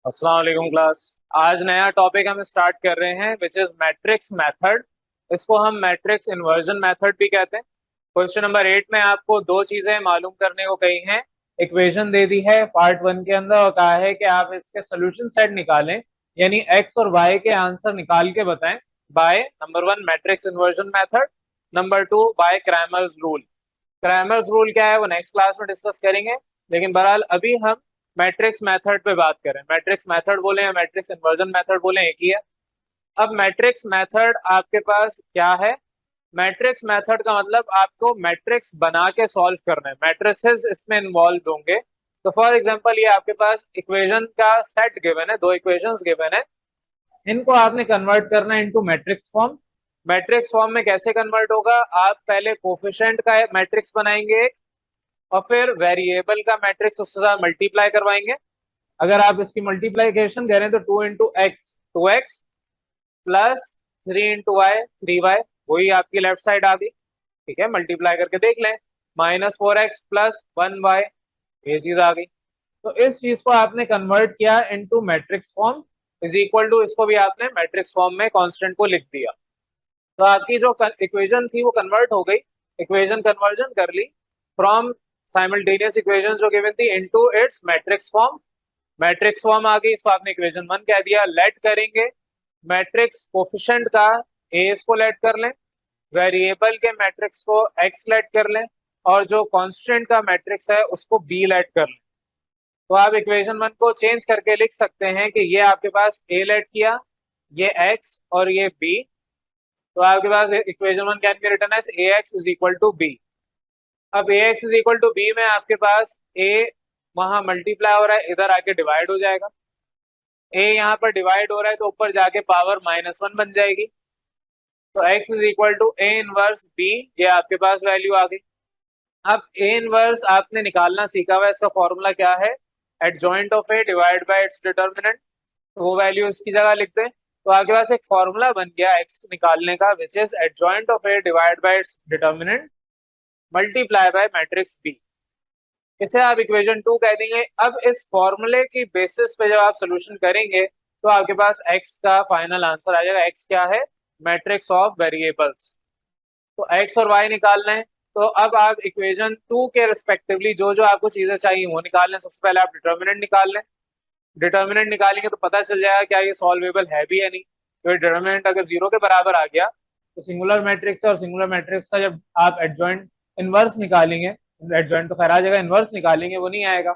अस्सलाम वालेकुम क्लास। आज नया टॉपिक हम स्टार्ट कर रहे हैं विच इज मैट्रिक्स मेथड। इसको हम मैट्रिक्स इन्वर्जन मेथड भी कहते हैं। क्वेश्चन नंबर 8 में आपको दो चीजें मालूम करने को कही हैं। इक्वेशन दे दी है पार्ट 1 के अंदर और कहा है कि आप इसके सोल्यूशन सेट निकालें, यानी एक्स और वाई के आंसर निकाल के बताएं by number 1 matrix inversion method, number 2 by Cramer's rule. Cramer's rule क्या है वो नेक्स्ट क्लास में डिस्कस करेंगे, लेकिन बहरहाल अभी हम मैट्रिक्स मेथड पे बात करें। मैट्रिक्स मेथड बोले या मैट्रिक्स इन्वर्जन मेथड बोले एक ही है। अब मैट्रिक्स मेथड आपके पास क्या है? मैट्रिक्स मेथड का मतलब आपको मैट्रिक्स बना के सॉल्व करना है, मैट्रिसेस इसमें इन्वॉल्व होंगे। तो फॉर एग्जांपल ये आपके पास इक्वेशन का सेट गिवन है, दो इक्वेशंस गिवन है, इनको आपने कन्वर्ट करना है into matrix form. Matrix form में कैसे कन्वर्ट होगा? आप पहले कोफिशिएंट का मैट्रिक्स बनाएंगे और फिर वेरिएबल का मैट्रिक्स उसके साथ मल्टीप्लाई करवाएंगे। अगर आप इसकी मल्टीप्लीकेशन करें तो 2 into x 2x plus 3 into y 3y, वही आपकी लेफ्ट साइड आ गई। ठीक है, मल्टीप्लाई करके देख लें। -4x प्लस 1y, ये चीज आ गई। तो इस चीज को आपने कन्वर्ट किया into matrix form, is equal to इसको भी आपने मैट्रिक्स फॉर्म में कांस्टेंट को लिख दिया। तो आपकी जो इक्वेशन थी वो कन्वर्ट हो गई, इक्वेशन कन्वर्जन कर ली फ्रॉम साइमल्टेनियस इक्वेशन जो गिवन थी into its matrix form. Matrix form आ गई, इसको आपने इक्वेशन 1 कह दिया। लेट करेंगे मैट्रिक्स कोफिशिएंट का ए को लेट कर लें, वेरिएबल के मैट्रिक्स को एक्स लेट कर लें, और जो कांस्टेंट का मैट्रिक्स है उसको बी लेट कर लें। तो आप इक्वेशन 1 को चेंज करके लिख सकते हैं कि ये आपके पास ए लेट किया, ये एक्स और ये बी। तो आपके पास equation 1 can be written as A X is equal to B. अब A X is equal to B में आपके पास ए वहां मल्टीप्लाई हो रहा है, इधर आके डिवाइड हो जाएगा। ए यहाँ पर डिवाइड हो रहा है तो ऊपर जाके पावर -1 बन जाएगी। तो x is equal to A inverse B, ये आपके पास वैल्यू आ गई। अब ए इनवर्स आपने निकालना सीखा हुआ है, इसका फॉर्मूला क्या है? Adjoint of A divide by its determinant. तो वो वैल्यू इसकी जगह लिख दें। तो आपके पास एक फॉर्मूला बन गया x निकालने का, which is adjoint of A divide by its determinant multiply by matrix B. इसे आप इक्वेशन 2 कह देंगे। अब इस फॉर्मूले की बेसिस पे जब आप सोल्यूशन करेंगे तो आपके पास x का फाइनल आंसर आ जाएगा। x क्या है? Matrix of variables. तो x और y निकालना है। तो अब आप इक्वेशन 2 के रिस्पेक्टिवली जो जो आपको चीजें चाहिए वो निकाल लें। सबसे पहले आप डिटर्मिनेंट निकाल लें। डिटर्मिनेंट निकालेंगे तो पता चल जाएगा क्या ये सॉल्वेबल है भी या नहीं। तो डिटर्मिनेंट अगर 0 के बराबर आ गया तो सिंगुलर मैट्रिक्स है, और सिंगुलर मैट्रिक्स का जब आप एडजॉइंट इनवर्स निकालेंगे, एडजॉइंट तो खैर आ जाएगा, इनवर्स निकालेंगे वो नहीं आएगा।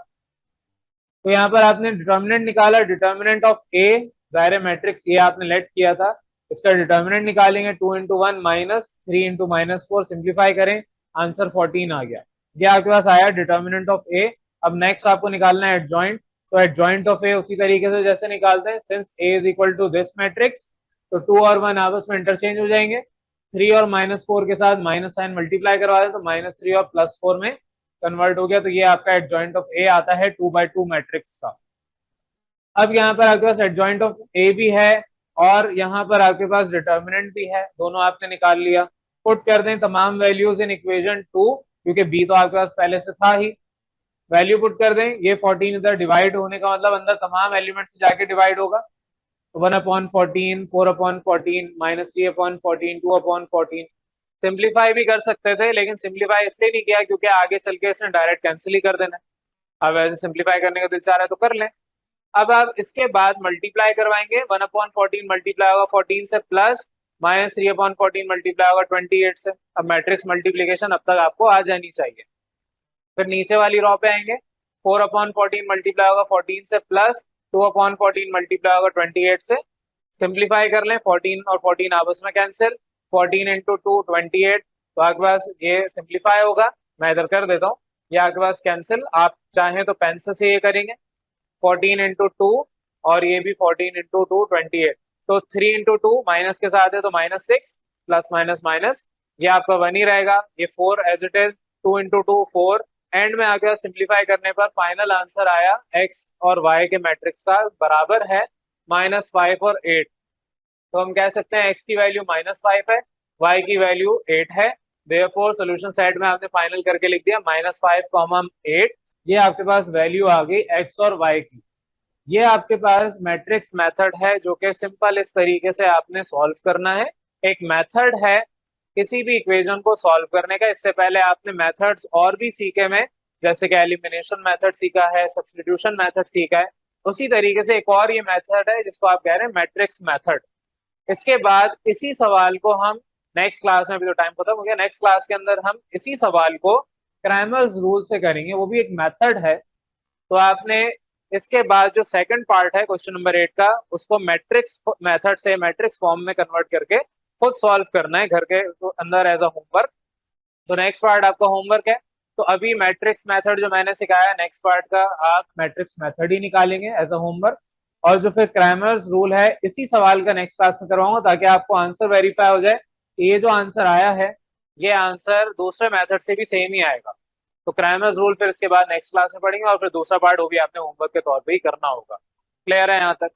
तो यहाँ पर आपने डिटर्मिनेंट निकाला, डिटर्मिनेंट ऑफ ए दायरे मैट्रिक्स ये आपने लेट किया था, इसका डिटर्मिनेंट निकालेंगे 2 इंटू 1 माइनस 3 इंटू -4, सिंप्लीफाई करें, आंसर 14 आ गया। ये आपके पास आया डिटर्मिनेंट ऑफ ए। अब नेक्स्ट आपको निकालना है एडजॉइंट। तो एडजॉइंट ऑफ ए उसी तरीके से जैसे निकालते हैं, since A is equal to this matrix, तो 2 और 1 आपस में इंटरचेंज हो जाएंगे। 3 और -4 के साथ माइनस साइन मल्टीप्लाई करवा दें तो -3 और +4 में कन्वर्ट हो गया। तो ये आपका एडजॉइंट ऑफ ए आता है 2/2 मैट्रिक्स का। अब यहाँ पर आपके पास एडजॉइंट ऑफ ए भी है और यहाँ पर आपके पास डिटर्मिनेंट भी है, दोनों आपने निकाल लिया। पुट कर दें तमाम वैल्यूज इन इक्वेशन 2, क्योंकि बी तो आपके पास पहले से था ही। वैल्यू पुट कर दें, ये 14 इधर डिवाइड होने का मतलब अंदर तमाम एलिमेंट से जाके डिवाइड होगा। तो 1/14, 4/14, -3/14, 2/14। सिंप्लीफाई भी कर सकते थे, लेकिन सिंप्लीफाई इसलिए नहीं किया क्योंकि आगे चल के इसने डायरेक्ट कैंसिल ही कर देना है। अब वैसे सिंप्लीफाई करने का दिल चाह रहा है तो कर लें। अब आप इसके बाद मल्टीप्लाई करवाएंगे, 1/14 मल्टीप्लाई होगा 14 से, प्लस -3/14 मल्टीप्लाई होगा 28 से। अब मैट्रिक्स मल्टीप्लीकेशन अब तक आपको आ जानी चाहिए। फिर नीचे वाली रो पे आएंगे, 4/14 मल्टीप्लाई होगा 14 से, प्लस 2/14 मल्टीप्लाई होगा 28 से। सिंप्लीफाई कर लें, 14 और 14 आपस में कैंसिल, 14 इंटू 2 28। तो आपके पास ये सिंप्लीफाई होगा, मैं इधर कर देता हूँ, ये आपके पास कैंसिल। आप चाहें तो पेंसिल से ये करेंगे, 14 इंटू 2 और ये भी 14 इंटू 2 28। तो 3 इंटू 2 माइनस के साथ है तो -6, प्लस माइनस माइनस, ये आपका 1 ही रहेगा। ये 4 as it is, 2 into 2 4। End में आगे सिंप्लीफाई करने पर फाइनल आंसर आया एक्स और वाई के मैट्रिक्स का बराबर है -5 और 8। तो हम कह सकते हैं एक्स की वैल्यू -5 है, वाई की वैल्यू 8 है। देयरफॉर सॉल्यूशन सेट में आपने फाइनल करके लिख दिया -5, 8। ये आपके पास वैल्यू आ गई एक्स और वाई की। ये आपके पास मैट्रिक्स मेथड है जो कि सिंपल इस तरीके से आपने सॉल्व करना है। एक मेथड है किसी भी इक्वेशन को सॉल्व करने का। इससे पहले आपने मेथड्स और भी सीखे में, जैसे कि एलिमिनेशन मेथड सीखा है, सब्स्टिट्यूशन मेथड सीखा है। उसी तरीके से एक और ये मेथड है जिसको आप कह रहे हैं मैट्रिक्स मेथड। इसके बाद इसी सवाल को हम नेक्स्ट क्लास में, अभी तो टाइम खत्म हो गया, नेक्स्ट क्लास के अंदर हम इसी सवाल को क्रैमर्स रूल से करेंगे, वो भी एक मेथड है। तो आपने इसके बाद जो सेकंड पार्ट है क्वेश्चन नंबर 8 का, उसको मैट्रिक्स मेथड से मैट्रिक्स फॉर्म में कन्वर्ट करके खुद सॉल्व करना है घर के अंदर एज अ होमवर्क। तो नेक्स्ट पार्ट आपका होमवर्क है। तो अभी मैट्रिक्स मेथड जो मैंने सिखाया, नेक्स्ट पार्ट का आप मैट्रिक्स मेथड ही निकालेंगे एज अ होमवर्क। और जो फिर क्रैमर्स रूल है, इसी सवाल का नेक्स्ट क्लास में करवाऊंगा ताकि आपको आंसर वेरीफाई हो जाए कि ये जो आंसर आया है ये आंसर दूसरे मेथड से भी सेम ही आएगा। तो क्रैमर्स रूल फिर इसके बाद नेक्स्ट क्लास में पढ़ेंगे, और फिर दूसरा पार्ट वो भी आपने होमवर्क के तौर पे ही करना होगा। क्लियर है यहाँ तक?